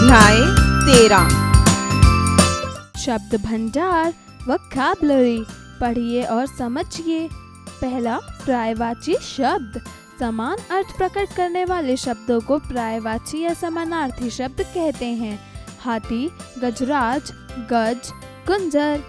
अध्याय 13। शब्द भंडार वोकैबुलरी पढ़िए और समझिए। पहला, पर्यायवाची शब्द। समान अर्थ प्रकट करने वाले शब्दों को पर्यायवाची या समानार्थी शब्द कहते हैं। हाथी, गजराज, गज, कुंजर,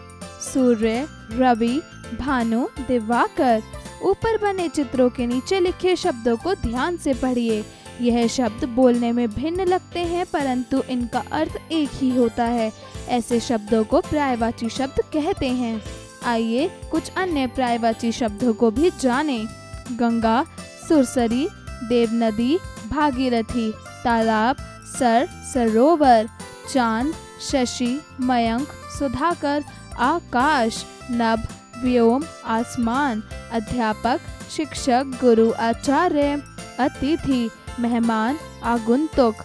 सूर्य, रवि, भानु, दिवाकर। ऊपर बने चित्रों के नीचे लिखे शब्दों को ध्यान से पढ़िए। यह शब्द बोलने में भिन्न लगते हैं परंतु इनका अर्थ एक ही होता है। ऐसे शब्दों को पर्यायवाची शब्द कहते हैं। आइए कुछ अन्य पर्यायवाची शब्दों को भी जानें। गंगा, सुरसरी, देवनदी, भागीरथी, तालाब, सरोवर, चांद, शशि, मयंक, सुधाकर, आकाश, नभ, व्योम, आसमान, अध्यापक, शिक्षक, गुरु, आचार्य, अतिथि, मेहमान, आगुंतुक,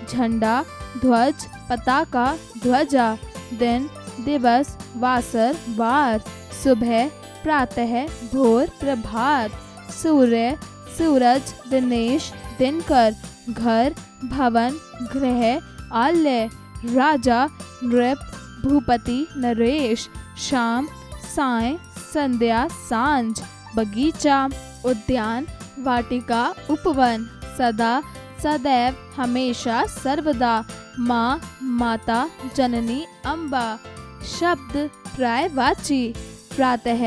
झंडा, ध्वज, पताका, ध्वजा, दिन, दिवस, वासर, वार, सुबह, प्रातः, भोर, प्रभात, सूर्य, सूरज, दिनेश, दिनकर, घर, भवन, गृह, आलय, राजा, नृप, भूपति, नरेश, शाम, साय, संध्या, सांझ, बगीचा, उद्यान, वाटिका, उपवन, सदा, सदैव, हमेशा, सर्वदा, माँ, माता, जननी, अम्बा। शब्द पर्यायवाची। प्रातः,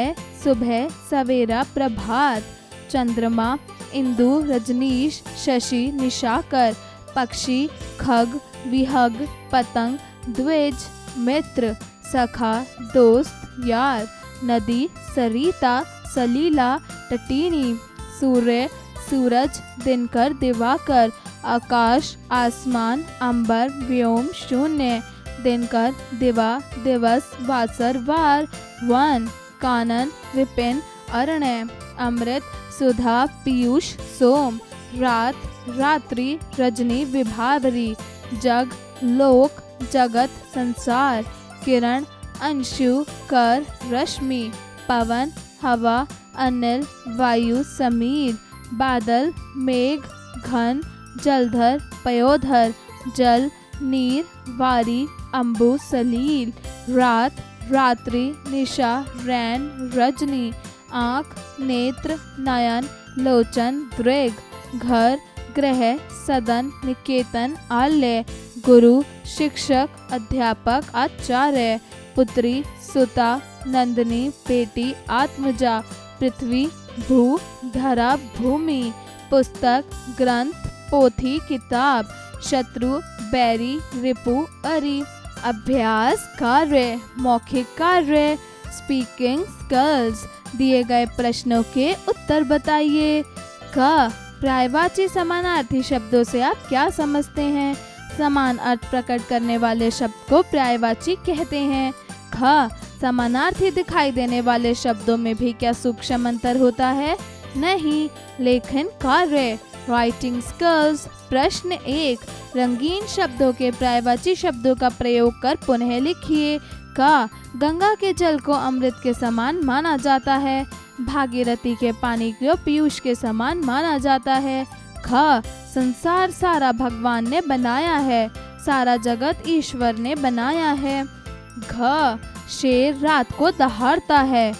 सुबह, सवेरा, प्रभात, चंद्रमा, इंदु, रजनीश, शशि, निशाकर, पक्षी, खग, विहग, पतंग, द्विज, मित्र, सखा, दोस्त, यार, नदी, सरिता, सलीला, तटीनी, सूर्य, सूरज, दिनकर, दिवाकर, आकाश, आसमान, अंबर, व्योम, शून्य, दिनकर, दिवा, दिवस, वासर, वार, वन, कानन, विपिन, अरण्य, अमृत, सुधा, पीयूष, सोम, रात, रात्रि, रजनी, विभावरी, जग, लोक, जगत, संसार, किरण, अंशु, कर, रश्मि, पवन, हवा, अनिल, वायु, समीर, बादल, मेघ, घन, जलधर, पयोधर, जल, नीर, वारी, अम्बु, सलील, रात, रात्रि, निशा, रैन, रजनी, आँख, नेत्र, नयन, लोचन, दृग, घर, गृह, सदन, निकेतन, आलय, गुरु, शिक्षक, अध्यापक, आचार्य, पुत्री, सुता, नंदिनी, बेटी, आत्मजा, पृथ्वी, भू, धरा, भूमि, पुस्तक, ग्रंथ, पोथी, किताब, शत्रु, बैरी, रिपु, अरि। अभ्यास कार्य, मौखिक कार्य, स्पीकिंग स्किल्स। दिए गए प्रश्नों के उत्तर बताइए। क, पर्यायवाची समानार्थी शब्दों से आप क्या समझते हैं? समान अर्थ प्रकट करने वाले शब्द को पर्यायवाची कहते हैं। ख, समानार्थी दिखाई देने वाले शब्दों में भी क्या सूक्ष्म अंतर होता है? नहीं। लेखन कार्य, राइटिंग स्किल्स। प्रश्न 1, रंगीन शब्दों के पर्यायवाची शब्दों का प्रयोग कर पुनः लिखिए। क, गंगा के जल को अमृत के समान माना जाता है। भागीरथी के पानी को पीयूष के समान माना जाता है। ख, संसार सारा भगवान ने बनाया है। सारा जगत ईश्वर ने बनाया है। घ, शेर रात को दहाड़ता है।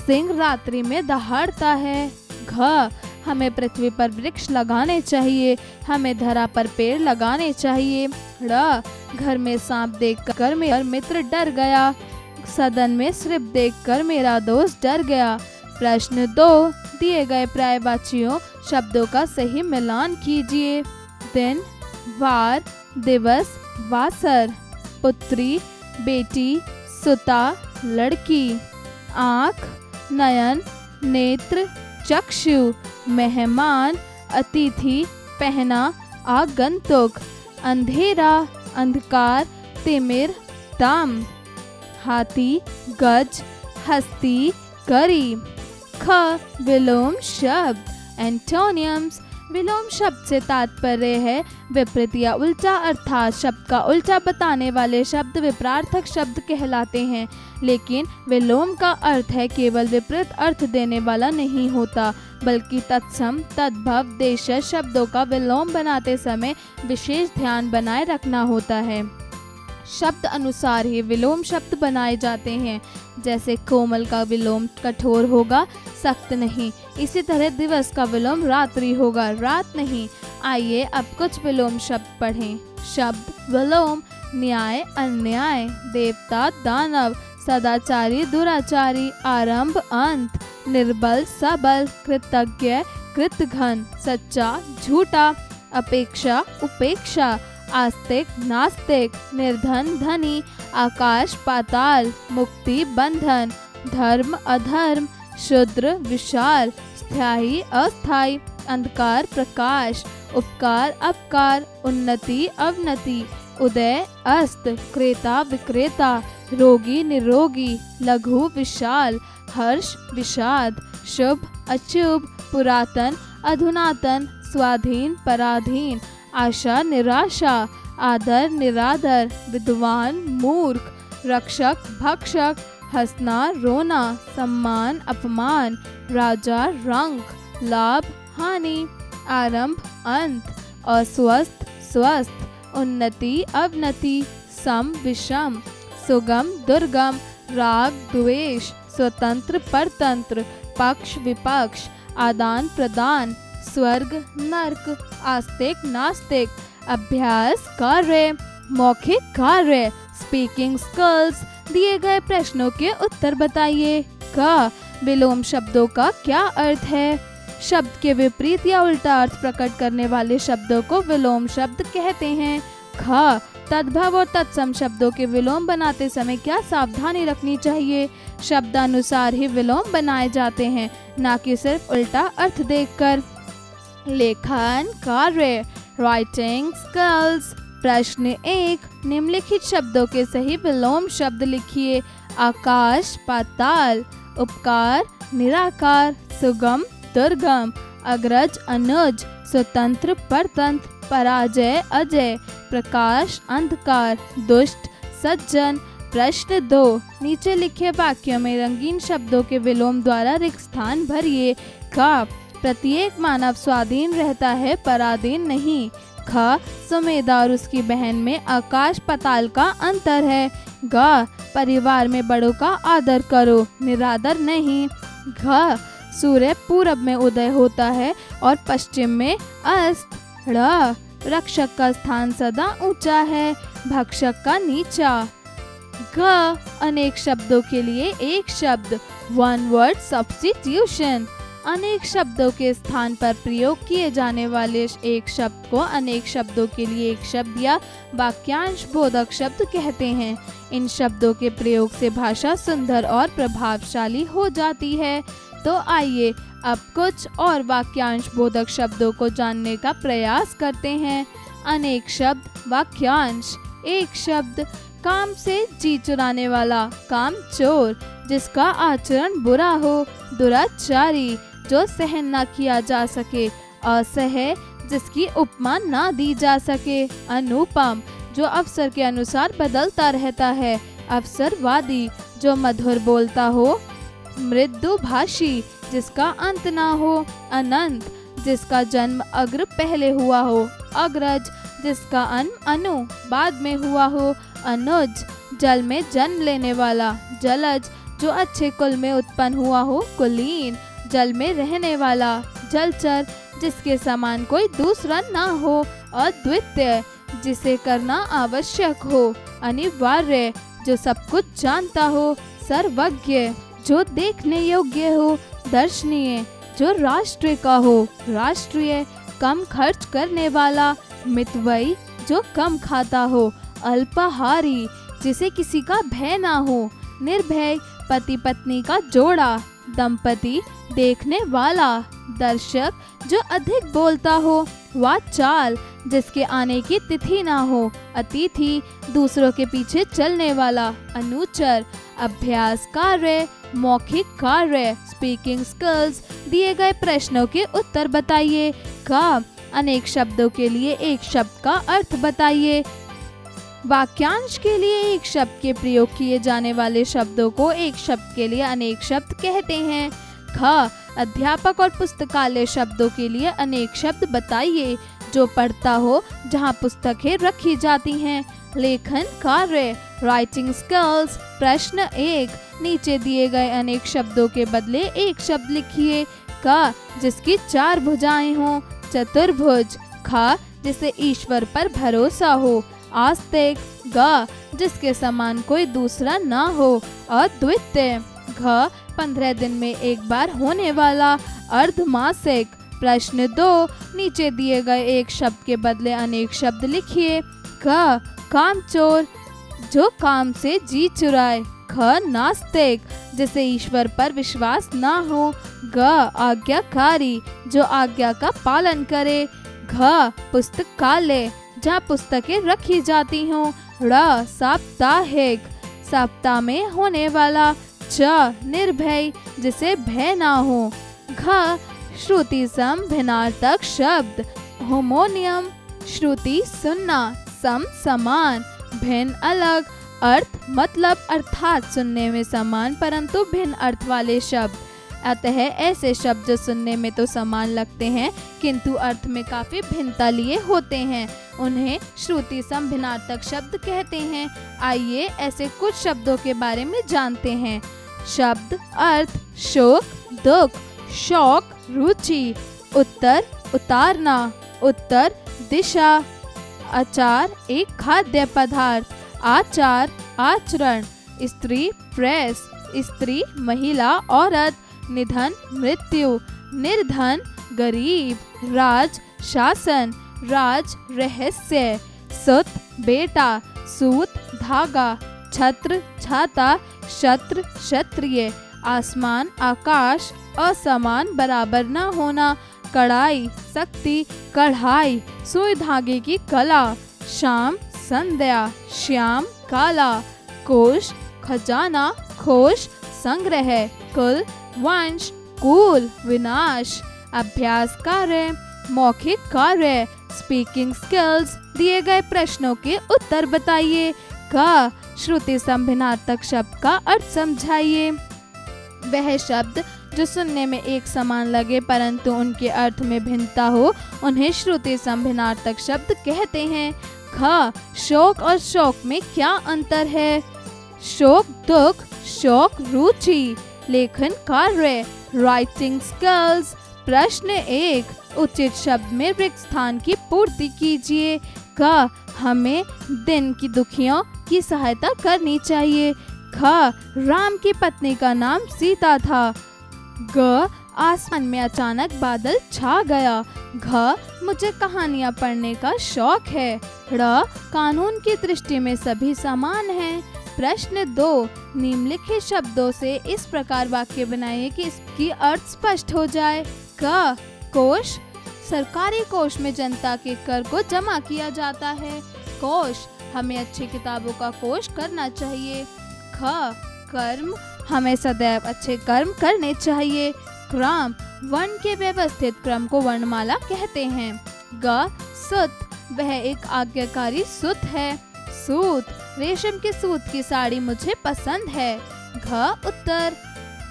सिंह रात्रि में दहाड़ता है। घ, हमें पृथ्वी पर वृक्ष लगाने चाहिए। हमें धरा पर पेड़ लगाने चाहिए। ड़, घर में सांप देखकर मेरा मित्र डर गया। सदन में सिर्फ देखकर मेरा दोस्त डर गया। प्रश्न 2, दिए गए पर्यायवाचियों शब्दों का सही मिलान कीजिए। दिन, वार, दिवस, वासर, पुत्री, बेटी, सुता, लड़की, आँख, नयन, नेत्र, चक्षु, मेहमान, अतिथि, पहना, आगंतुक, अंधेरा, अंधकार, तिमिर, दम, हाथी, गज, हस्ती, करी। ख, विलोम शब्द। एंटोनियम्स। विलोम शब्द से तात्पर्य है विपरीत या उल्टा, अर्थात शब्द का उल्टा बताने वाले शब्द विपरार्थक शब्द कहलाते हैं। लेकिन विलोम का अर्थ है केवल विपरीत अर्थ देने वाला नहीं होता, बल्कि तत्सम, तद्भव, देशज शब्दों का विलोम बनाते समय विशेष ध्यान बनाए रखना होता है। शब्द अनुसार ही विलोम शब्द बनाए जाते हैं। जैसे कोमल का विलोम कठोर होगा, सख्त नहीं। इसी तरह दिवस का विलोम रात्रि होगा, रात नहीं। आइए अब कुछ विलोम शब्द पढ़ें। शब्द विलोम: न्याय, अन्याय, देवता, दानव, सदाचारी, दुराचारी, आरंभ, अंत, निर्बल, सबल, कृतज्ञ, कृतघ्न, सच्चा, झूठा, अपेक्षा, उपेक्षा, आस्तिक, नास्तिक, निर्धन, धनी, आकाश, पाताल, मुक्ति, बंधन, धर्म, अधर्म, शूद्र, विशाल, स्थायी, अस्थायी, अंधकार, प्रकाश, उपकार, अपकार, उन्नति, अवनति, उदय, अस्त, क्रेता, विक्रेता, रोगी, निरोगी, लघु, विशाल, हर्ष, विषाद, शुभ, अशुभ, पुरातन, अधुनातन, स्वाधीन, पराधीन, आशा, निराशा, आदर, निरादर, विद्वान, मूर्ख, रक्षक, भक्षक, हंसना, रोना, सम्मान, अपमान, राजा, रंक, लाभ, हानि, आरंभ, अंत, अस्वस्थ, स्वस्थ, उन्नति, अवनति, सम, विषम, सुगम, दुर्गम, राग, द्वेष, स्वतंत्र, परतंत्र, पक्ष, विपक्ष, आदान प्रदान, स्वर्ग, नर्क, आस्तिक, नास्तिक, अभ्यास, कार्य, मौखिक कार्य, स्पीकिंग स्किल्स। दिए गए प्रश्नों के उत्तर बताइए। क, विलोम शब्दों का क्या अर्थ है? शब्द के विपरीत या उल्टा अर्थ प्रकट करने वाले शब्दों को विलोम शब्द कहते हैं। ख, तद्भव और तत्सम शब्दों के विलोम बनाते समय क्या सावधानी रखनी चाहिए? शब्दानुसार ही विलोम बनाए जाते हैं, ना कि सिर्फ उल्टा अर्थ देखकर। लेखन कार्य, राइटिंग स्किल्स। प्रश्न 1, निम्नलिखित शब्दों के सही विलोम शब्द लिखिए। आकाश, पाताल, उपकार, निराकार, सुगम, दुर्गम, अग्रज, अनुज, स्वतंत्र, परतंत्र, पराजय, अजय, प्रकाश, अंधकार, दुष्ट, सज्जन। प्रश्न 2, नीचे लिखे वाक्यों में रंगीन शब्दों के विलोम द्वारा रिक्त स्थान भरिए। क, प्रत्येक मानव स्वाधीन रहता है, पराधीन नहीं। ख, सुमेधा और उसकी बहन में आकाश पाताल का अंतर है। ग, परिवार में बड़ों का आदर करो, निरादर नहीं। घ, सूर्य पूरब में उदय होता है और पश्चिम में अस्त। ड़, रक्षक का स्थान सदा ऊंचा है, भक्षक का नीचा। ग, अनेक शब्दों के लिए एक शब्द, वन वर्ड सब्स्टिट्यूशन। अनेक शब्दों के स्थान पर प्रयोग किए जाने वाले एक शब्द को अनेक शब्दों के लिए एक शब्द या वाक्यांश बोधक शब्द कहते हैं। इन शब्दों के प्रयोग से भाषा सुंदर और प्रभावशाली हो जाती है। तो आइए अब कुछ और वाक्यांश बोधक शब्दों को जानने का प्रयास करते हैं। अनेक शब्द वाक्यांश। एक शब्द, काम से जी चुराने वाला, काम चोर, जिसका आचरण बुरा हो। दुराचारी, जो सहन ना किया जा सके। असह्य, जिसकी उपमा ना दी जा सके। अनुपम, जो अवसर के अनुसार बदलता रहता है। अवसरवादी, जो मधुर बोलता हो। मृदुभाषी, जिसका अंत ना हो। अनंत, जिसका जन्म अग्र पहले हुआ हो। अग्रज, जिसका अनु बाद में हुआ हो। अनुज, जल में जन्म लेने वाला। जलज, जो अच्छे कुल में उत्पन्न हुआ हो। कुलीन, जल में रहने वाला। जलचर, जिसके समान कोई दूसरा ना हो। अद्वितीय, जिसे करना आवश्यक हो। अनिवार्य, जो सब कुछ जानता हो। सर्वज्ञ, जो देखने योग्य हो। दर्शनीय, जो राष्ट्र का हो। राष्ट्रीय, कम खर्च करने वाला। मितव्ययी, जो कम खाता हो। अल्पाहारी, जिसे किसी का भय ना हो। निर्भय, पति पत्नी का जोड़ा। दंपति, देखने वाला। दर्शक, जो अधिक बोलता हो। वाचाल, जिसके आने की तिथि ना हो। अतिथि, दूसरों के पीछे चलने वाला। अनुचर, अभ्यास कार्य, मौखिक कार्य, स्पीकिंग स्किल्स। दिए गए प्रश्नों के उत्तर बताइए। ग, अनेक शब्दों के लिए एक शब्द का अर्थ बताइए। वाक्यांश के लिए एक शब्द के प्रयोग किए जाने वाले शब्दों को एक शब्द के लिए अनेक शब्द कहते हैं। ख, अध्यापक और पुस्तकालय शब्दों के लिए अनेक शब्द बताइए। जो पढ़ता हो, जहाँ पुस्तकें रखी जाती हैं। लेखन कार्य, राइटिंग स्किल्स। प्रश्न 1, नीचे दिए गए अनेक शब्दों के बदले एक शब्द लिखिए। क, जिसकी 4 भुजाएं हों। चतुर्भुज। ख, जिसे ईश्वर पर भरोसा हो। आस्तिक। ग, जिसके समान कोई दूसरा ना हो। अद्वितीय। घ, 15 दिन में एक बार होने वाला। अर्धमासिक। प्रश्न 2, नीचे दिए गए एक शब्द के बदले अनेक शब्द लिखिए। क, कामचोर, जो काम से जी चुराए। ख, नास्तिक, जिसे ईश्वर पर विश्वास ना हो। ग, आज्ञाकारी, जो आज्ञा का पालन करे। घ, पुस्तकालय, जहाँ पुस्तकें रखी जाती हों। ड़, साप्ताहिक, सप्ताह में होने वाला। च, निर्भय, जिसे भय ना हो। घ, श्रुति सम भिन्नार्थक शब्द। होमोनियम, श्रुति सुनना, सम समान, भिन्न अलग, अर्थ मतलब अर्थात सुनने में समान परंतु भिन्न अर्थ वाले शब्द। अतः ऐसे शब्द जो सुनने में तो समान लगते हैं किंतु अर्थ में काफी भिन्नता लिए होते हैं, उन्हें श्रुति सम भिन्नार्थक शब्द कहते हैं। आइए ऐसे कुछ शब्दों के बारे में जानते हैं। शब्द अर्थ, शोक, दुख, शौक, रुचि। उत्तर, उतारना, उत्तर दिशा। अचार, एक खाद्य पदार्थ। आचार, आचरण। स्त्री, प्रेस, स्त्री महिला, औरत। निधन, मृत्यु। निर्धन, गरीब। राज, शासन। राज, रहस्य। सुत, बेटा। सूत, धागा। छत्र, छाता। शत्र, क्षत्रिय। आसमान, आकाश। असमान, बराबर न होना। कढ़ाई, शक्ति। कढ़ाई, सुई धागे की कला। शाम, संध्या। श्याम, काला। कोश, खजाना। खोश, संग्रह। कुल, वंश। कुल, विनाश। अभ्यास कार्य, मौखिक कार्य। Speaking skills. दिए गए प्रश्नों के उत्तर बताइए। क, श्रुति सम भिन्नार्थक शब्द का अर्थ समझाइए। वह शब्द जो सुनने में एक समान लगे परंतु उनके अर्थ में भिन्नता हो उन्हें श्रुति सम भिन्नार्थक शब्द कहते हैं। ख, शोक और शौक में क्या अंतर है? शोक दुख, शौक रुचि। लेखन कार्य, राइटिंग स्किल्स। प्रश्न 1, उचित शब्द में रिक्त स्थान की पूर्ति कीजिए। क, हमें दिन की दुखियों की सहायता करनी चाहिए। ख, राम की पत्नी का नाम सीता था। ग, आसमान में अचानक बादल छा गया। घ, मुझे कहानियाँ पढ़ने का शौक है। ड़, कानून की दृष्टि में सभी समान हैं। प्रश्न 2, निम्नलिखित शब्दों से इस प्रकार वाक्य बनाइए कि इसकी अर्थ स्पष्ट हो जाए। क, कोष, सरकारी कोष में जनता के कर को जमा किया जाता है। कोष, हमें अच्छी किताबों का कोष करना चाहिए। ख, कर्म, हमें सदैव अच्छे कर्म करने चाहिए। क्रम, वर्ण के व्यवस्थित क्रम को वर्णमाला कहते हैं। ग, सूत, वह एक आज्ञाकारी सूत है। सूत, रेशम के सूत की साड़ी मुझे पसंद है। घ, उत्तर,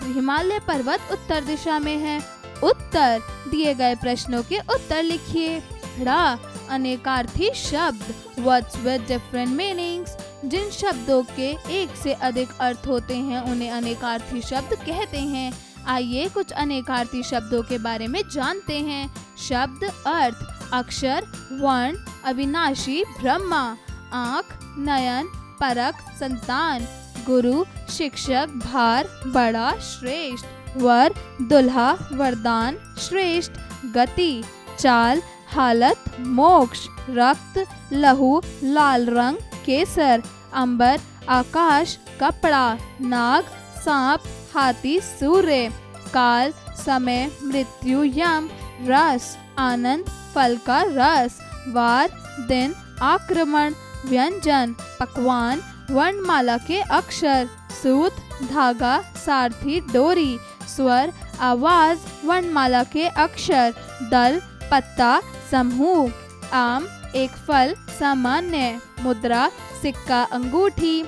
हिमालय पर्वत उत्तर दिशा में है। उत्तर, दिए गए प्रश्नों के उत्तर लिखिए। ड़, अनेकार्थी शब्द, वर्ड्स विद डिफरेंट मीनिंग्स, जिन शब्दों के एक से अधिक अर्थ होते हैं उन्हें अनेकार्थी शब्द कहते हैं। आइए कुछ अनेकार्थी शब्दों के बारे में जानते हैं। शब्द अर्थ, अक्षर, वर्ण, अविनाशी, ब्रह्मा। आँख, नयन, परख, संतान। गुरु, शिक्षक, भार, बड़ा, श्रेष्ठ। वर, दुल्हा, वरदान, श्रेष्ठ। गति, चाल, हालत, मोक्ष। रक्त, लहू, लाल रंग, केसर। अंबर, आकाश, कपड़ा। नाग, सांप, हाथी, सूर्य। काल, समय, मृत्यु, यम। रस, आनंद, फल का रस। वार, दिन, आक्रमण। व्यंजन, पकवान, वर्णमाला के अक्षर। सूत, धागा, सारथी, डोरी। स्वर, आवाज, वर्णमाला के अक्षर। दल, पत्ता समूह, आम एक फल सामान्य, मुद्रा सिक्का अंगूठी,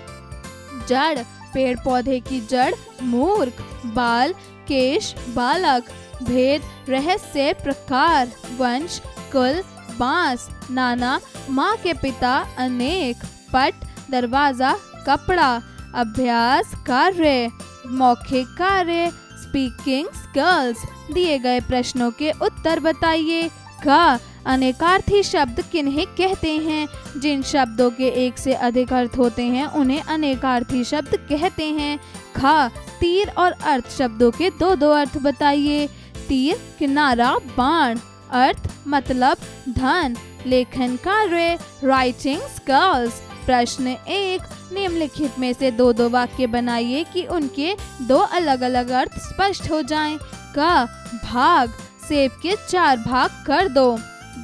जड़ पेड़ पौधे की जड़, मूर्ख बाल केश बालक, भेद रहस्य प्रकार, वंश कुल, बांस नाना, माँ के पिता अनेक, पट दरवाजा कपड़ा, अभ्यास कार्य, मौखिक कार्य स्पीकिंग स्किल्स। दिए गए प्रश्नों के उत्तर बताइए। क अनेकार्थी शब्द किन्हें कहते हैं? जिन शब्दों के एक से अधिक अर्थ होते हैं उन्हें अनेकार्थी शब्द कहते हैं। ख तीर और अर्थ शब्दों के दो दो अर्थ बताइए। तीर किनारा बाण, अर्थ मतलब धन, लेखन कार्य राइटिंग स्किल्स। प्रश्न 1, निम्नलिखित में से दो दो वाक्य बनाइए कि उनके दो अलग अलग अर्थ स्पष्ट हो जाएं। क भाग सेब के 4 भाग कर दो,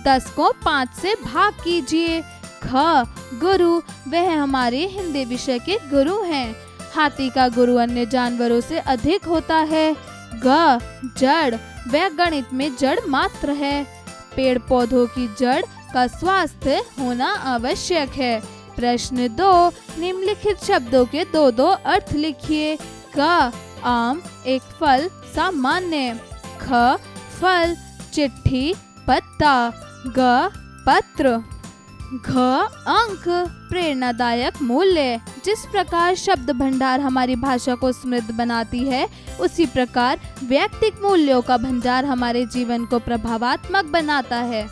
10 को 5 से भाग कीजिए। ख गुरु वह हमारे हिंदी विषय के गुरु हैं। हाथी का गुरु अन्य जानवरों से अधिक होता है। ग जड़ वह गणित में जड़ मात्र है। पेड़ पौधों की जड़ का स्वास्थ्य होना आवश्यक है। प्रश्न 2, निम्नलिखित शब्दों के दो दो अर्थ लिखिए। क आम एक फल सामान्य, ख फल चिट्ठी पत्ता, ग पत्र, घ अंक प्रेरणादायक मूल्य। जिस प्रकार शब्द भंडार हमारी भाषा को समृद्ध बनाती है उसी प्रकार वैयक्तिक मूल्यों का भंडार हमारे जीवन को प्रभावात्मक बनाता है।